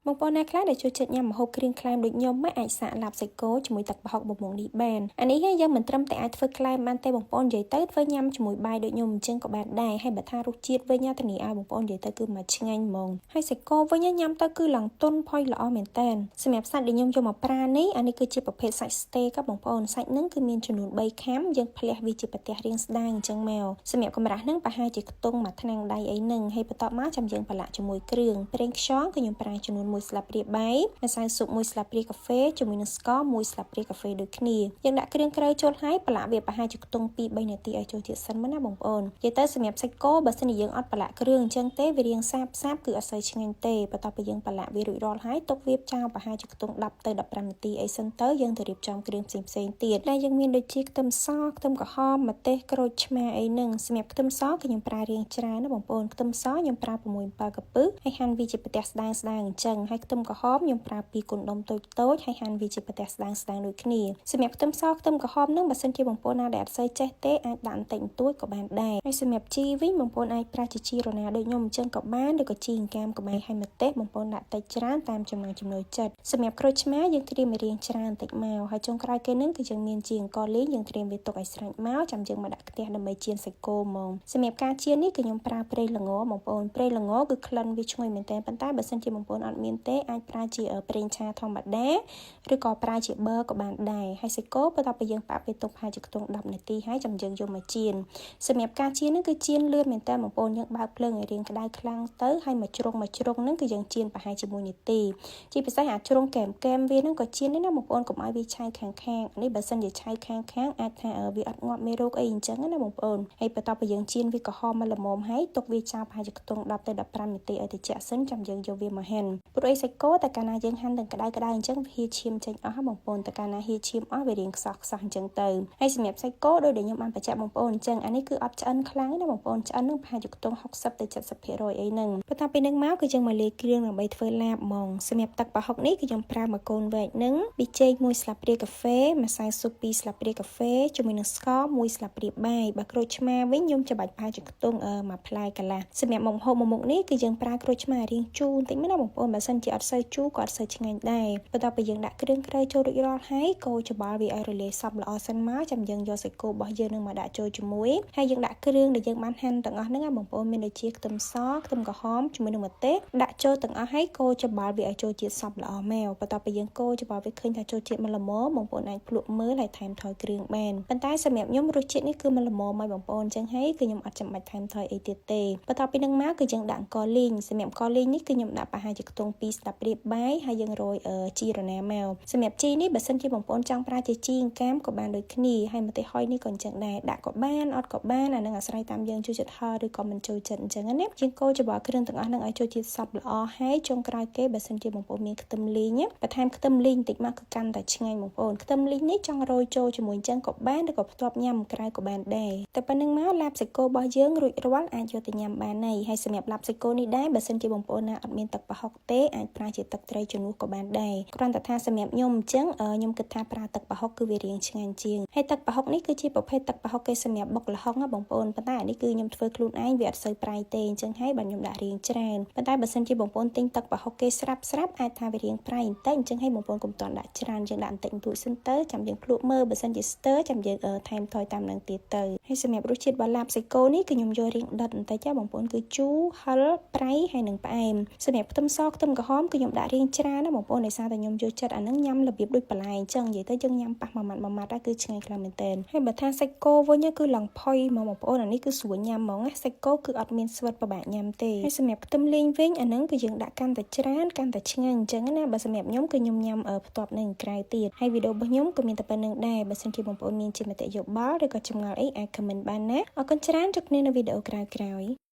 បងប្អូនណាខ្លះដែលចូលចិត្តញ៉ាំម្ហូបគ្រឿងក្លែមដូចខ្ញុំមិនអាចសាកឡាបសាច់គោជាមួយទឹកប្រហុកបំពងនេះបានអានេះយើងមិនត្រឹមតែអាចធ្វើក្លែមបានទេបងប្អូននិយាយទៅធ្វើញ៉ាំជាមួយបាយដូចខ្ញុំអញ្ចឹងក៏បានដែរហើយបើថារសជាតិវិញធានាឲ្យបងប្អូននិយាយទៅគឺមកឆ្ងាញ់ហ្មងហើយសាច់គោវិញញ៉ាំទៅគឺឡើងទន់ផុយល្អមែនតើសម្រាប់សាច់ដែលខ្ញុំយកមកប្រើនេះអានេះគឺជាប្រភេទសាច់ steak ក៏បងប្អូនសាច់ហ្នឹងគឺមានចំនួន3ខាំយើងផ្លះវាជាប្រទេសរាងស្ដើងអញ្ចឹងមកសម្រាប់កម្រាស់ហ្នឹងប្រហែលជាខ្ទង់មួយថ្នាំងដៃអីហ្នឹងហើយបន្ទាប់មកចាំយើងប្រឡាក់ជាមួយគ្រឿងប្រេងខ្យងគឺខ្ញុំប្រើចំនួន1ស្លាបព្រាបាយម្សៅស៊ុប1ស្លាបព្រាកាហ្វេជាមួយនឹងស្ករ1ស្លាបព្រាកាហ្វេដូចគ្នាយើងដាក់គ្រឿងក្រៅចូលហើយប្រឡាក់វាប្រហែលជាខ្ទង់2-3នាទីឲ្យចូលជាតិសិនមកណាបងប្អូននិយាយទៅសម្រាប់សាច់គោបើសិនជាយើងអត់ប្រឡាក់គ្រឿងអញ្ចឹងទេវារាងសាបគឺអត់សូវឆ្ងាញ់ទេបន្ទាប់ពីយើងប្រឡាក់វារួចរាល់ហើយទុកវាចោលប្រហែលជាខ្ទង់10ទៅ15នាទីអីសិនទៅយើងទៅរៀបចំគ្រឿងផ្សេងទៀតដែលយើងមានដូចជាខ្ទឹមសខ្ទឹមក្រហមម្ទេសក្រូចឆ្មាអីហ្នឹងសម្រាប់ខ្ទឹមសគឺខ្ញុំប្រើរាងច្រើនណាបងប្អូនខ្ទឹមសខ្ញុំប្រើ6-7កាពឹសហើយហាន់វាជាប្រទេសស្ដើងអញ្ចឹងហើយខ្ទឹមក្រហមខ្ញុំប្រើ2កុំដុំតូចហើយហាន់វាជាប្រទេសស្ដើងដូចគ្នាសម្រាប់ខ្ទឹមសខ្ទឹមក្រហមហ្នឹងបើសិនជាបងប្អូនណាដែលអត់សូវចេះទេអាចដាក់បន្តិចបន្តួចក៏បានដែរហើយសម្រាប់ជីវិញបងប្អូនអាចប្រើជីរណាដូចខ្ញុំអញ្ចឹងក៏បានឬក៏ជីអង្កាមក៏បានហើយម្ទេសបងប្អូនដាក់តិចច្រើនតាមចំណង់ចំណូលចិត្តសម្រាប់ក្រូចឆ្មាយើងត្រៀមឲ្យរាងច្រើនតិចមកហើយចុងក្រោយគេហ្នឹងគឺយើងមានជីអង្ករលីងយើងត្រៀមវាទុកឲ្យស្រេចមកចាំយើងមកដាក់ខ្ទះដើម្បីចៀនសាច់គោហ្មងសម្រាប់ការចៀននេះគឺខ្ញុំប្រើប្រេងល្ងបងប្អូនប្រេងល្ងគឺក្លិនវាឈ្ងុយមែនតើប៉ុន្តែបើសិនជាបងប្អូនអត់មានទេអាចប្រើជាប្រេងឆាធម្មតាឬក៏ប្រើជាប៊ឺក៏បានដែរហើយសាច់គោបន្ទាប់ពីយើងប៉ាក់វាទុកប្រហែលជាខ្ទង់10នាទីហើយចាំយើងយកមកចៀនសម្រាប់ការចៀនហ្នឹងគឺចៀនលឿនមែនតើបងប្អូនយើងបើកភ្លើងឲ្យរាងក្តៅខ្លាំងទៅហើយមកជ្រុងហ្នឹងគឺយើងចៀនប្រហែលជា1នាទីជាពិសេសជ្រុងកែមវាហ្នឹងក៏ចៀនដែរណាបងប្អូនកុំឲ្យវាឆៅខាងនេះបើសិនជាឆៅខាងអាចថាវាអត់ងាប់មេរោគអីអញ្ចឹងណាបងប្អូនហើយបន្ទាប់ពីយើងចៀនវាក្រហមមកល្មមហើយទុកវាចោលប្រហែលជាខ្ទង់10ទៅ15នាទីឲ្យត្រជាក់សិនចាំយើងយកវាមកហាន់ព្រោះអីសាច់គោតែកាលណាយើងហាន់ទាំងក្តៅអញ្ចឹងវាហៀឈាមចេញអស់បងប្អូនតែកាលណាហៀឈាមអស់វារាងខ្សោះអញ្ចឹងទៅហើយសម្រាប់សាច់គោដោយដែលខ្ញុំបានបញ្ជាក់បងប្អូនអញ្ចឹងអានេះគឺអត់ឆ្អិនខ្លាំងទេណាបងប្អូនឆ្អិននឹងប្រហែលជាខ្ទង់60ទៅ70%អីហ្នឹងបន្ទាប់ពីនឹងមកគឺយើងមកលាយគ្រឿងដើម្បីធ្វើឡាបហ្មងសម្រាប់ទឹកប្រហុកនេះគឺខ្ញុំប្រើមួយកូនវែកហ្នឹងប៊ីចេង1ស្លាបព្រាកាហ្វេម្សៅស៊ុប2ស្លាបព្រាកាហ្វេជាមួយនឹងស្ករ1ស្លាបព្រាបាយបើក្រូចឆ្មាវិញខ្ញុំច្បាច់ប្រហែលជាខ្ទង់មួយផ្លែកន្លះសម្រាប់មុខមុខនេះគឺយើងប្រើក្រូចឆ្មារាងជូរបន្តិចមែនណាបងប្អូនបើសិនជាអត់សូវជូរក៏អត់សូវឆ្ងាញ់ដែរបន្ទាប់ពីយើងដាក់គ្រឿងក្រៅចូលរួចរាល់ហើយកូរច្បល់វាឲ្យរលាយសព្វល្អសិនមកចាំយើងយកសាច់គោរបស់យើងនឹងមកដាក់ចូលជាមួយហើយយើងដាក់គ្រឿងដែលយើងបានហាន់ទាំងអស់ហ្នឹងបងប្អូនមានដូចជាខ្ទឹមសខ្ទឹមក្រហមជាមួយនឹងម្ទេសដាក់ចូលទាំងអស់ហើយកូរច្បល់វាឲ្យចូលជាតិសព្វល្អមកបន្ទាប់ពីយើងកូរច្បល់វាឃើញថាចូលជាតិមិនល្មមបងប្អូនអាចភ្លក់មើលហើយថែមថយគ្រឿងបានប៉ុន្តែសម្រាប់ខ្ញុំរសជាតិនេះគឺមិនល្មមឲ្យបងប្អូនអញ្ចឹងហើយគឺខ្ញុំអត់ចាំបាច់ថែមថយអីទៀតទេបន្ទាប់ពីនឹងមកគឺយើងដាក់អង្ករលីងសម្រាប់អង្ករលីងនេះគឺខ្ញុំដាក់ប្រហែលជាខ្ទង់2ស្លាបព្រាបាយហើយយើងរោយជីរណាមកសម្រាប់ជីនេះបើសិនជាបងប្អូនចង់ប្រើជាជីអង្កាមក៏បានដូចគ្នាហើយម្ទេសហុយនេះក៏អញ្ចឹងដែរដាក់ក៏បានអត់ក៏បានអានឹងអាស្រ័យតាមយើងចូលចិត្តហឹរឬក៏មិនចូលចិត្តអញ្ចឹងណាយើងកូរច្បល់គ្រឿងទាំងអស់ហ្នឹងឲ្យចូលជាតិសព្វល្អហើយចុងក្រោយគេបើសិនជាបងប្អូនមានខ្ទឹមលីងបន្ថែមខ្ទឹមលីងបន្តិចមកគឺកាន់តែឆ្ងាញ់បងប្អូនខ្ទឹមលីងនេះចង់រោយចូលជាមួយអញ្ចឹងក៏បានឬក៏ផ្ទាប់ញ៉ាំក្រៅក៏បានដែរតែប៉ុណ្្នឹងមកឡាបសាច់គោរបស់យើងរួចរាល់អាចយកទៅញ៉ាំបានហើយសម្រាប់ឡាបសាច់គោនេះដែរបើសិនជាបងប្អូនណាអត់មានទឹកប្រហុកទេអាចប្រើជាទឹកត្រីជំនួសក៏បានដែរគ្រាន់តែថាសម្រាប់ខ្ញុំអញ្ចឹងខ្ញុំគិតថាប្រើទឹកប្រហុកគឺវារាងឆ្ងាញ់ជាងហើយទឹកប្រហុកនេះគឺជាប្រភេទទឹកប្រហុកគេសម្រាប់បុកល្ហុងណាបងប្អូនប៉ុន្តែអានេះគឺខ្ញុំធ្វើខ្លួនឯងវាអត់សូវប្រៃទេអញ្ចឹងហើយបាទខ្ញុំដាក់រាងច្រើនប៉ុន្តែបើសិនជាបងប្អូនទិញទឹកប្រហុកគេស្រាប់អាចថាវារាងប្រៃបន្តិចអញ្ចឹងហើយបងប្អូនកុំតន់ដាក់ច្រើនយើងដាក់បន្តិចបន្តួចសិនទៅចាំយើងភ្លក់មើលបើសិនជាស្ទើចាំយើងថែមថយតាមនឹងទៀតទៅហើយសម្រាប់រសជាតិរបស់ឡាបសាច់គោនេះគឺខ្ញុំយករាងដិតបន្តិចបងប្អូនគឺជូរហឹរប្រៃហើយនិងផ្អែមសម្រាប់ខ្ទឹមសខ្ទឹមក្រហមគឺខ្ញុំដាក់រាងច្រើនណាបងប្អូនដោយសារតែខ្ញុំយកចិត្តអានឹងញ៉ាំរបៀបដូចបន្លែអញ្ចឹងនិយាយទៅយើងញ៉ាំប៉ះមួយម៉ាត់គឺឆ្ងាញ់ខ្លាំងមែនទែនហើយបើថាសាច់គោវិញគឺឡើងផុយមកបងប្អូនអានេះគឺស្រួលញ៉ាំហ្មងណាសាច់គោគឺអត់មានស្វិតពិបាកញ៉ាំទេហើយសម្រាប់ខ្ទឹមលីងវិញអាហ្នឹងគឺយើងដាក់កាន់តែច្រើនកាន់តែឆ្ងាញ់អញ្ចឹងណាបើសម្រាប់ខ្ញុំគឺខ្ញុំញ៉ាំផ្ទាប់នឹងក្រៅទៀតហើយវីដេអូរបស់ខ្ញុំក៏មានតែប៉ុណ្្នឹងដែរបើសិនជាបងប្អូនមានជាមតិយោបល់ឬក៏ចម្ងល់អីអាច comment បានណាអរគុណច្រើនជួបគ្នានៅវីដេអូក្រោយៗ